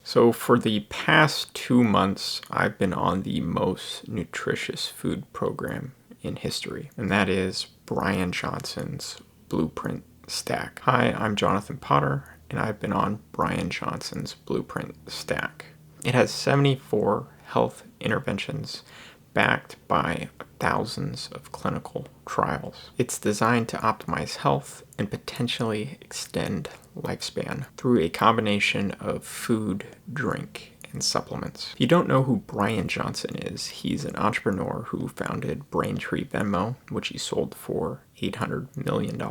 So for the past 2 months, I've been on the most nutritious food program in history, and that is Bryan Johnson's Blueprint Stack. Hi, I'm Jonathan Potter, and I've been on Bryan Johnson's Blueprint Stack. It has 74 health interventions backed by thousands of clinical trials. It's designed to optimize health and potentially extend lifespan through a combination of food, drink, and supplements. If you don't know who Bryan Johnson is, he's an entrepreneur who founded Braintree Venmo, which he sold for $800 million.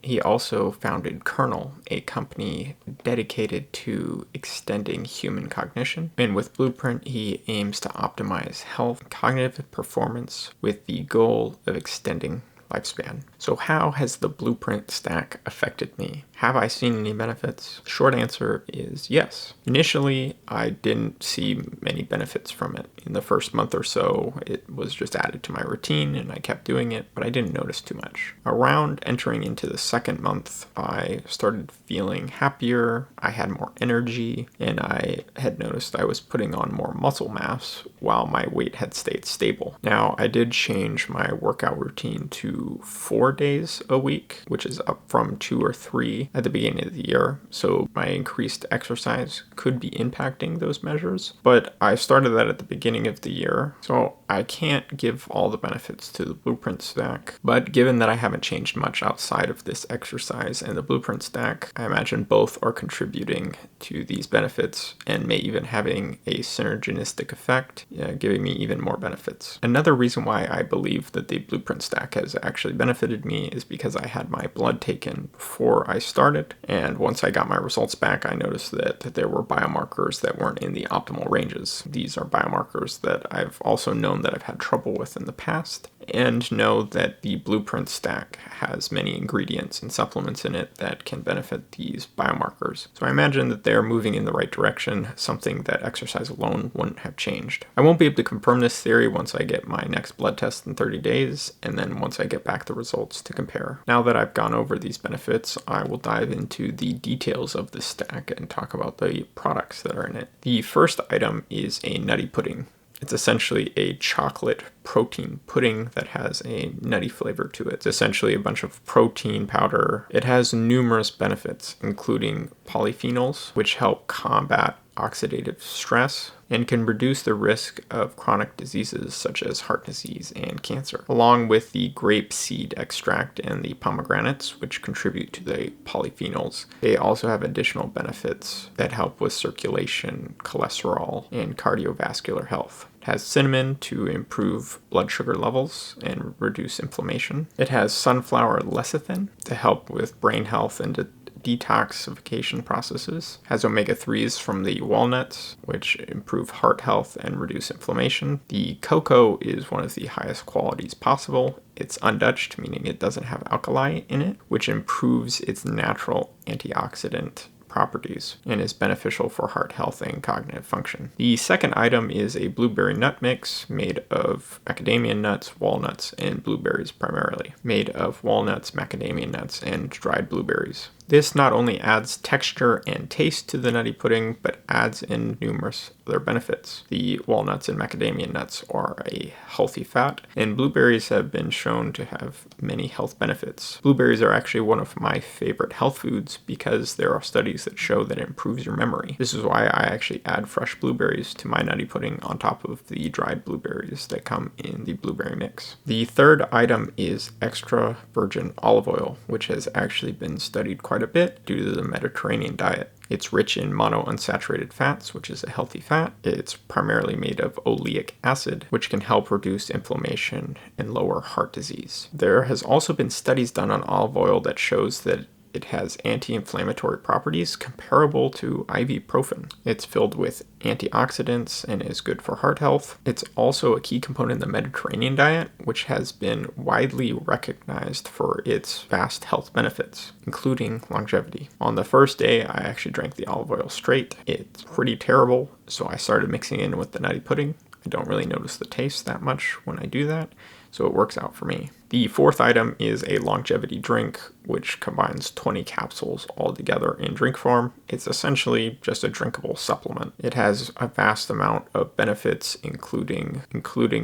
He also founded Kernel, a company dedicated to extending human cognition. And with Blueprint, he aims to optimize health, cognitive performance with the goal of extending lifespan. So how has the Blueprint Stack affected me? Have I seen any benefits? The short answer is yes. Initially, I didn't see many benefits from it. In the first month or so, it was just added to my routine and I kept doing it, but I didn't notice too much. Around entering into the second month, I started feeling happier, I had more energy, and I had noticed I was putting on more muscle mass while my weight had stayed stable. Now, I did change my workout routine to 4 days a week, which is up from 2 or 3 at the beginning of the year, so my increased exercise could be impacting those measures, but I started that at the beginning of the year, so I can't give all the benefits to the Blueprint Stack, but given that I haven't changed much outside of this exercise and the Blueprint Stack, I imagine both are contributing to these benefits and may even having a synergistic effect, giving me even more benefits. Another reason why I believe that the Blueprint Stack has actually benefited me is because I had my blood taken before I started, and once I got my results back, I noticed that there were biomarkers that weren't in the optimal ranges. These are biomarkers that I've also known that I've had trouble with in the past, and know that the Blueprint Stack has many ingredients and supplements in it that can benefit these biomarkers. So I imagine that they're moving in the right direction, something that exercise alone wouldn't have changed. I won't be able to confirm this theory once I get my next blood test in 30 days, and then once I get back the results to compare. Now that I've gone over these benefits, I will dive into the details of this stack and talk about the products that are in it. The first item is a nutty pudding. It's essentially a chocolate protein pudding that has a nutty flavor to it. It's essentially a bunch of protein powder. It has numerous benefits, including polyphenols, which help combat oxidative stress and can reduce the risk of chronic diseases such as heart disease and cancer, along with the grape seed extract and the pomegranates, which contribute to the polyphenols. They also have additional benefits that help with circulation, cholesterol, and cardiovascular health. It has cinnamon to improve blood sugar levels and reduce inflammation. It has sunflower lecithin to help with brain health and detoxification processes. It has omega-3s from the walnuts, which improve heart health and reduce inflammation. The cocoa is one of the highest qualities possible. It's undutched, meaning it doesn't have alkali in it, which improves its natural antioxidant properties and is beneficial for heart health and cognitive function. The second item is a blueberry nut mix made of macadamia nuts, walnuts, and blueberries primarily. Made of walnuts, macadamia nuts, and dried blueberries. This not only adds texture and taste to the nutty pudding, but adds in numerous other benefits. The walnuts and macadamia nuts are a healthy fat, and blueberries have been shown to have many health benefits. Blueberries are actually one of my favorite health foods because there are studies that show that it improves your memory. This is why I actually add fresh blueberries to my nutty pudding on top of the dried blueberries that come in the blueberry mix. The third item is extra virgin olive oil, which has actually been studied quite a bit due to the Mediterranean diet. It's rich in monounsaturated fats, which is a healthy fat. It's primarily made of oleic acid, which can help reduce inflammation and lower heart disease. There has also been studies done on olive oil that shows that it has anti-inflammatory properties comparable to ibuprofen. It's filled with antioxidants and is good for heart health. It's also a key component in the Mediterranean diet, which has been widely recognized for its vast health benefits, including longevity. On the first day, I actually drank the olive oil straight. It's pretty terrible, so I started mixing in with the nutty pudding. I don't really notice the taste that much when I do that, so it works out for me. The fourth item is a longevity drink, which combines 20 capsules all together in drink form. It's essentially just a drinkable supplement. It has a vast amount of benefits, including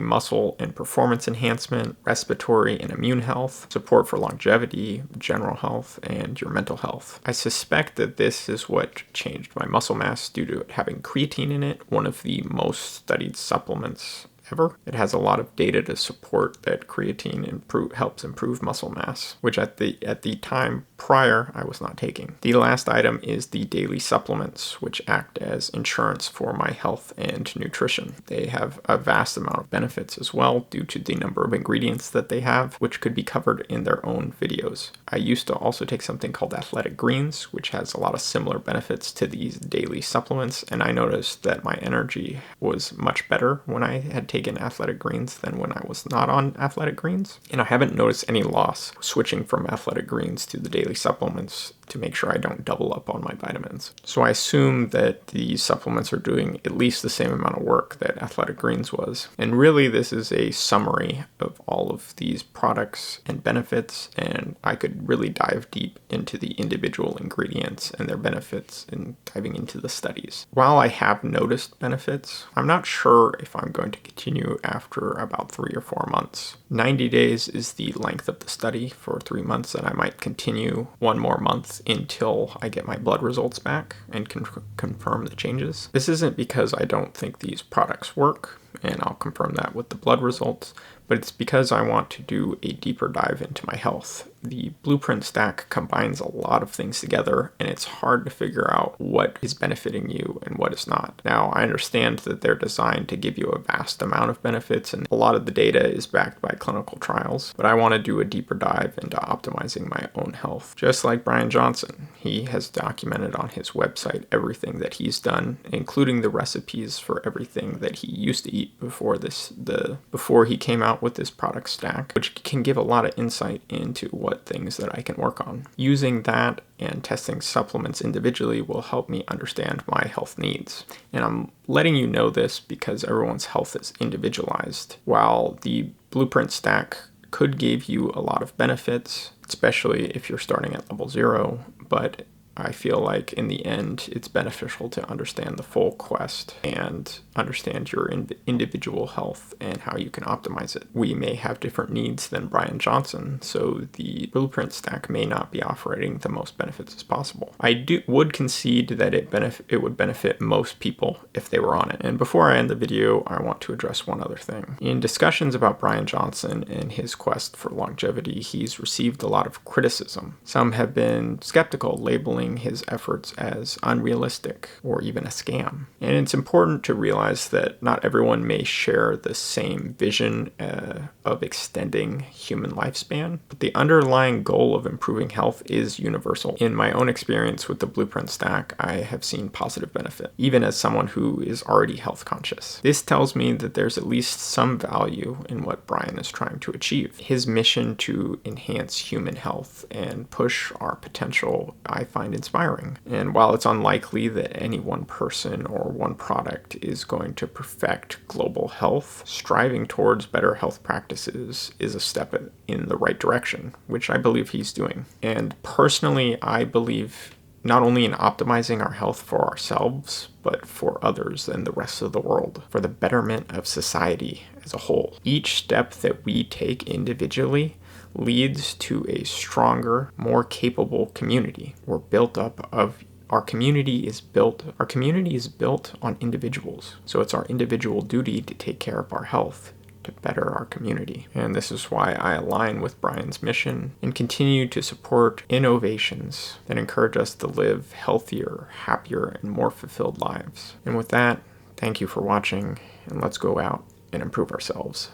muscle and performance enhancement, respiratory and immune health, support for longevity, general health, and your mental health. I suspect that this is what changed my muscle mass due to it having creatine in it, one of the most studied supplements ever. It has a lot of data to support that creatine helps improve muscle mass, which at the time prior I was not taking. The last item is the daily supplements, which act as insurance for my health and nutrition. They have a vast amount of benefits as well due to the number of ingredients that they have, which could be covered in their own videos. I used to also take something called Athletic Greens, which has a lot of similar benefits to these daily supplements, and I noticed that my energy was much better when I had taken Athletic Greens than when I was not on Athletic Greens. And I haven't noticed any loss switching from Athletic Greens to the daily supplements to make sure I don't double up on my vitamins. So I assume that these supplements are doing at least the same amount of work that Athletic Greens was. And really, this is a summary of all of these products and benefits, and I could really dive deep into the individual ingredients and their benefits and diving into the studies. While I have noticed benefits, I'm not sure if I'm going to continue after about 3 or 4 months. 90 days is the length of the study for 3 months, and I might continue 1 more month until I get my blood results back and can confirm the changes. This isn't because I don't think these products work, and I'll confirm that with the blood results, but it's because I want to do a deeper dive into my health. The Blueprint stack combines a lot of things together, and it's hard to figure out what is benefiting you and what is not. Now, I understand that they're designed to give you a vast amount of benefits, and a lot of the data is backed by clinical trials, but I want to do a deeper dive into optimizing my own health. Just like Bryan Johnson, he has documented on his website everything that he's done, including the recipes for everything that he used to eat before he came out with this product stack, which can give a lot of insight into what things that I can work on. Using that and testing supplements individually will help me understand my health needs. And I'm letting you know this because everyone's health is individualized. While the Blueprint stack could give you a lot of benefits, especially if you're starting at level 0, but I feel like in the end, it's beneficial to understand the full quest and understand your individual health and how you can optimize it. We may have different needs than Bryan Johnson, so the Blueprint stack may not be offering the most benefits as possible. I would concede that it would benefit most people if they were on it. And before I end the video, I want to address one other thing. In discussions about Bryan Johnson and his quest for longevity, he's received a lot of criticism. Some have been skeptical, labeling his efforts as unrealistic or even a scam. And it's important to realize that not everyone may share the same vision of extending human lifespan, but the underlying goal of improving health is universal. In my own experience with the Blueprint stack, I have seen positive benefit, even as someone who is already health conscious. This tells me that there's at least some value in what Bryan is trying to achieve. His mission to enhance human health and push our potential, I find inspiring. And while it's unlikely that any one person or one product is going to perfect global health, striving towards better health practices is a step in the right direction, which I believe he's doing. And personally, I believe not only in optimizing our health for ourselves, but for others and the rest of the world, for the betterment of society as a whole. Each step that we take individually leads to a stronger, more capable community. Our community is built on individuals. So it's our individual duty to take care of our health, to better our community. And this is why I align with Bryan's mission and continue to support innovations that encourage us to live healthier, happier, and more fulfilled lives. And with that, thank you for watching, and let's go out and improve ourselves.